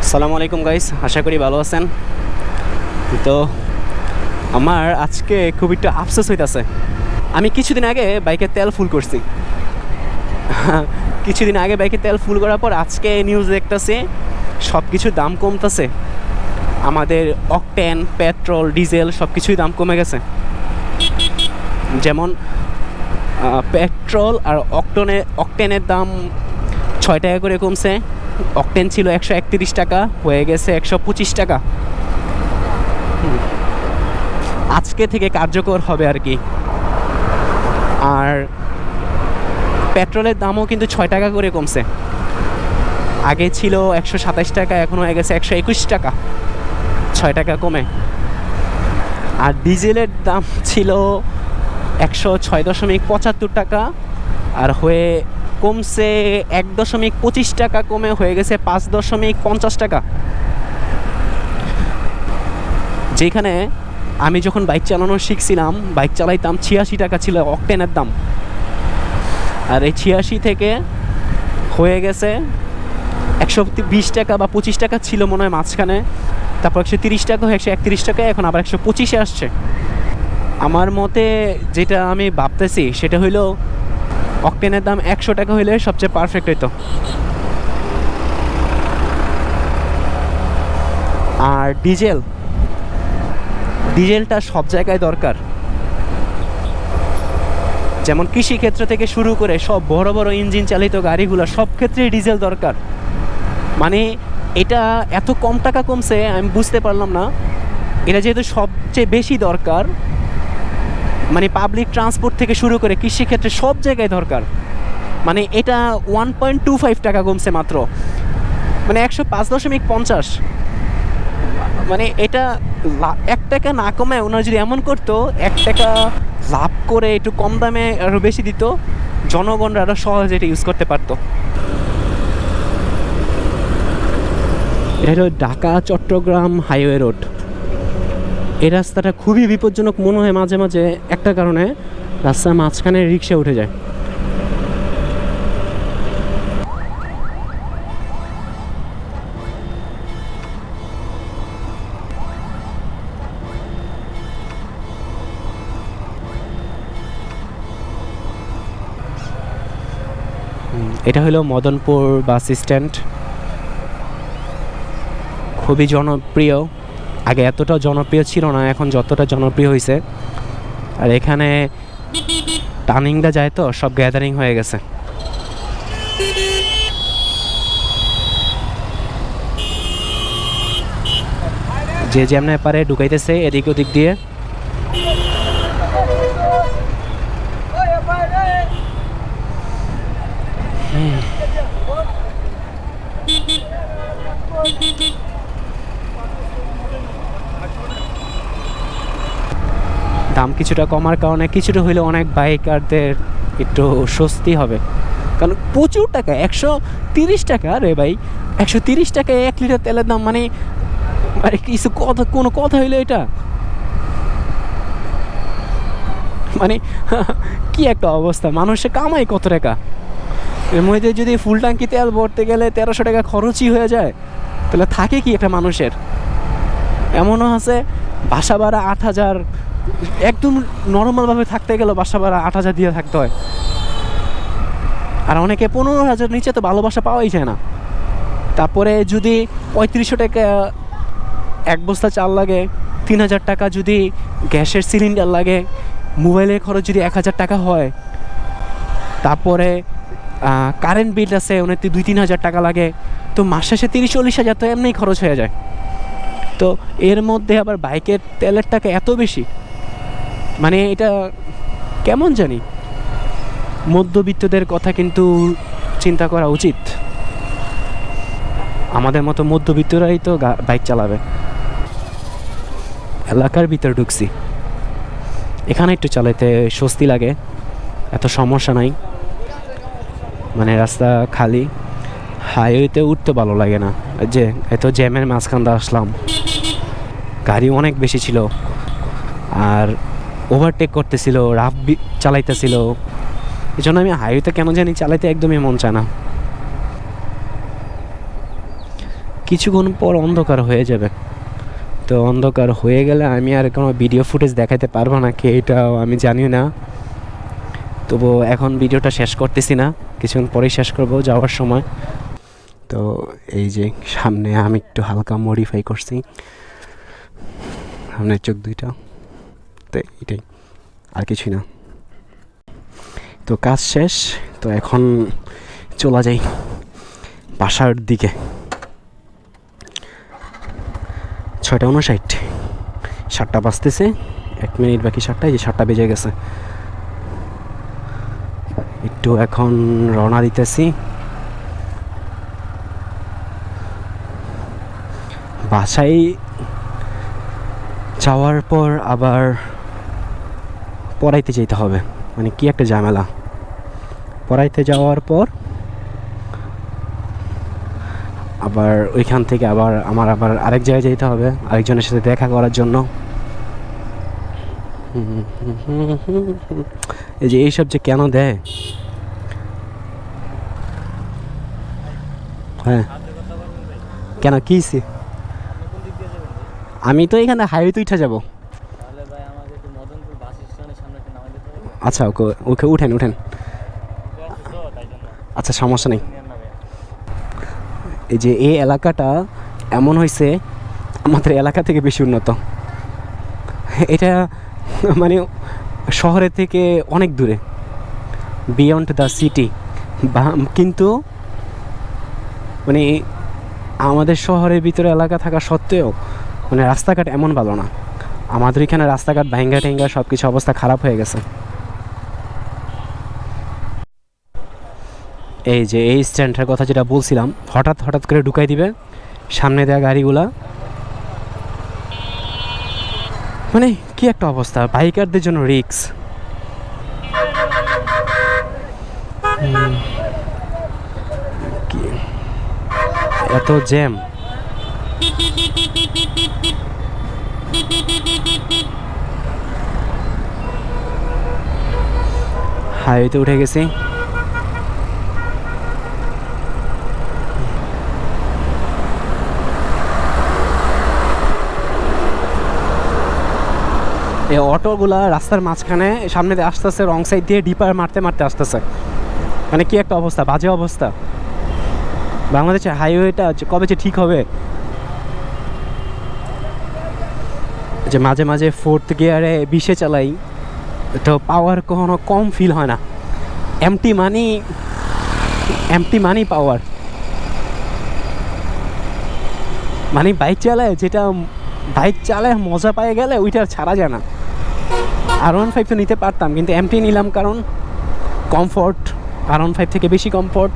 আসসালামু আলাইকুম গাইস, আশা করি ভালো আছেন। তো আমার আজকে খুব একটু আফসোস হইতাছে। আমি কিছুদিন আগে বাইকে তেল ফুল করছি। কিছুদিন আগে বাইকে তেল ফুল করার পর আজকে নিউজ দেখতেছি সব কিছুর দাম কমতেছে। আমাদের অকটেন, পেট্রোল, ডিজেল সব কিছুই দাম কমে গেছে। যেমন পেট্রোল আর অকটেনের দাম 6 টাকা করে কমছে। অকটেন ছিল 131 টাকা, হয়ে গেছে 125 টাকা। আজকে থেকে কার্যকর হবে আর কি। আর পেট্রোলের দামও কিন্তু 6 টাকা করে কমছে। আগে ছিল 127 টাকা, এখন হয়ে গেছে 121 টাকা, 6 টাকা কমে। আর ডিজেলের দাম ছিল 106.75 টাকা, আর হয়ে কমছে 1.25 টাকা, কমে হয়ে গেছে 5.50 টাকা। যেখানে আমি যখন বাইক চালানো শিখছিলাম, বাইক চালাইতাম, 86 টাকা ছিল অকটেনের দাম। আর এই 86 থেকে হয়ে গেছে 120 টাকা বা 25 টাকা ছিল মনে হয় মাঝখানে, তারপর 130 টাকা, 131 টাকা, এখন আবার 125-এ আসছে। আমার মতে যেটা আমি ভাবতেছি সেটা হইলো অকটেনের দাম 100 টাকা হইলে সবচেয়ে পারফেক্ট হইতো। আর ডিজেলটা সব জায়গায় দরকার। যেমন কৃষিক্ষেত্র থেকে শুরু করে সব বড় বড় ইঞ্জিন চালিত গাড়িগুলো, সব ক্ষেত্রেই ডিজেল দরকার। মানে এটা এত কম টাকা কমছে আমি বুঝতে পারলাম না। এটা যেহেতু সবচেয়ে বেশি দরকার, মানে পাবলিক ট্রান্সপোর্ট থেকে শুরু করে কৃষিক্ষেত্রে সব জায়গায় দরকার। মানে এটা 1.25 টাকা কমছে মাত্র, মানে 105.50। মানে এটা 1 টাকা না কমে ওনারা যদি এমন করতো, 1 টাকা লাভ করে একটু কম দামে আরও বেশি দিত, জনগণরা আরও সহজে এটা ইউজ করতে পারতো। এটা হলো ঢাকা চট্টগ্রাম হাইওয়ে রোড। এই রাস্তাটা খুবই বিপজ্জনক মনে হয় মাঝে মাঝে, একটা কারণে রাস্তার মাঝখানে রিক্সা উঠে যায়। এটা হলো মদনপুর বাস স্ট্যান্ড, খুবই জনপ্রিয়। আগে এতটা জনপ্রিয় ছিল না, এখন যতটা জনপ্রিয় হয়েছে। আর এখানে টার্নিংটা যায় তো সব গ্যাদারিং হয়ে গেছে। যে যেমন পারে ঢুকাইতেছে এদিক ওদিক দিয়ে। দাম কিছুটা কমার কারণে কিছুটা হইলে অনেক বাইকারদের একটু স্বস্তি হবে। কারণ প্রচুর টাকা, 130 টাকা রে ভাই, 130 টাকায় 1 লিটার তেলের দাম। মানে মানে কিছু কথা, কোনো কথা হইলো এটা? মানে কি একটা অবস্থা, মানুষের কামাই কত টাকা? এর মধ্যে যদি ফুল ট্যাঙ্কি তেল ভরতে গেলে 1300 টাকা খরচই হয়ে যায়, তাহলে থাকে কি একটা মানুষের? এমনও আছে বাসা ভাড়া 8,000, একদম নর্মালভাবে থাকতে গেলে বাসা ভাড়া 8,000 দিয়ে থাকতে হয়। আর অনেকে 15,000 নিচে তো ভালোবাসা পাওয়াই যায় না। তারপরে যদি 3500 টাকা এক বস্তা চাল লাগে, 3,000 টাকা যদি গ্যাসের সিলিন্ডার লাগে, মোবাইলের খরচ যদি 1,000 টাকা হয়, তারপরে কারেন্ট বিল আছে ওনাতে 2-3 হাজার টাকা লাগে, তো মাস শেষে 30-40 হাজার তো এমনিই খরচ হয়ে যায়। তো এর মধ্যে আবার বাইকের তেলের টাকা এত বেশি, মানে এটা কেমন জানি। মধ্যবিত্তদের কথা কিন্তু চিন্তা করা উচিত। আমাদের মতো মধ্যবিত্তরাই তো বাইক চালাবে। এলাকার ভিতর ঢুকছি, এখানে একটু চালাতে স্বস্তি লাগে, এত সমস্যা নাই। মানে রাস্তা খালি, হাইওয়েতে উঠতে ভালো লাগে না। যে এত জ্যামের মাঝখান দিয়ে আসলাম, গাড়ি অনেক বেশি ছিল, আর ওভারটেক করতেছিল, রাফ চালাইতেছিল। এই জন্য আমি হাইওয়েতে কেন জানি চালাইতে একদমই মন চায় না। কিছুক্ষণ পর অন্ধকার হয়ে যাবে। তো অন্ধকার হয়ে গেলে আমি আর কোনো ভিডিও ফুটেজ দেখাতে পারবো না কি, এটাও আমি জানি না। তবু এখন ভিডিওটা শেষ করতেছি না, কিছুক্ষণ পরেই শেষ করব যাওয়ার সময়। তো এই যে সামনে আমি একটু হালকা মডিফাই করছি সামনের চোখ দুইটা, তো এটাই, আর কিছুই না। তো কাজ শেষ, তো এখন চলা যাই বাসার দিকে। 6:59, 7টা বাজতেছে, 1 মিনিট বাকি 7টায়, যে 7টা বেজে গেছে। একটু এখন রওনা দিতেছি বাসায়। যাওয়ার পর আবার পড়াইতে যেতে হবে, মানে কি একটা ঝামেলা। পড়াইতে যাওয়ার পর আবার ওইখান থেকে আবার আবার আরেক জায়গায় যেতে হবে, আরেকজনের সাথে দেখা করার জন্য। এই যে এইসব যে কেন দেয়, হ্যাঁ কেন কীছি, আমি তো এখানে হাইওয়েতে উঠে যাব। আচ্ছা ওকে ওকে উঠেন উঠেন, আচ্ছা সমস্যা নেই। এই যে এই এলাকাটা এমন হয়েছে আমাদের এলাকা থেকে বেশি উন্নত। এটা মানে শহরের থেকে অনেক দূরে, বিয়ন্ড দ্য সিটি। কিন্তু মানে আমাদের শহরের ভিতরে এলাকা থাকা সত্ত্বেও মানে রাস্তাঘাট এমন ভালো না। আমাদের এখানে রাস্তাঘাট ভাঙ্গা টেঙ্গা সব কিছু অবস্থা খারাপ হয়ে গেছে। এই যে এই স্ট্যান্ডটার কথা যেটা বলছিলাম, হঠাৎ হঠাৎ করে ঢুকাই দিবে সামনে দেওয়া গাড়িগুলা, মানে কি একটা অবস্থা, বাইকারদের জন্য রিস্ক। এত জ্যাম, হাইওয়েতে উঠে গেছি। এই অটোগুলা রাস্তার মাঝখানে সামনে দিয়ে আসতেছে, রং সাইড দিয়ে ডিপার মারতে মারতে আসতেছে, মানে কি একটা অবস্থা, বাজে অবস্থা। বাংলাদেশের হাইওয়েটা কবে যে ঠিক হবে। যে মাঝে মাঝে 4th গিয়ারে 20-এ চালাই, তো পাওয়ার কখনো কম ফিল হয় না। এমটি মানি পাওয়ার, মানে বাইক চালায় মজা পায়ে গেলে ওইটা ছাড়া যায় না। R15 তো নিতে পারতাম, কিন্তু এমটি নিলাম কারণ কমফোর্ট, R15 থেকে বেশি কমফোর্ট।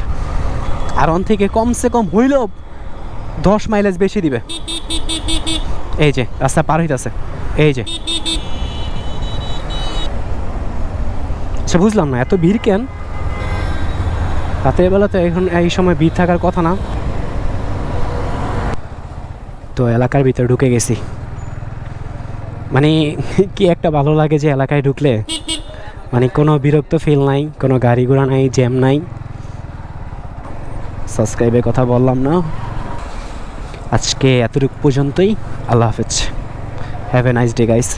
R1 থেকে কমসে কম হইলেও 10 মাইলেজ বেশি দিবে। এই যে রাস্তা পার হইতেছে, এই যে সে বুঝলাম না এত ভিড় কেন রাতের বেলা, তো এখন এই সময় ভিড় থাকার কথা না। তো এলাকার ভিতরে ঢুকে গেছি, মানে কি একটা ভালো লাগে যে এলাকায় ঢুকলে, মানে কোনো বিরক্ত ফিল নাই, কোনো গাড়ি ঘোড়া নাই, জ্যাম নাই। সাবস্ক্রাইবের কথা বললাম না, আজকে এতটুকু পর্যন্তই। আল্লাহ হাফেজ, have a nice day guys.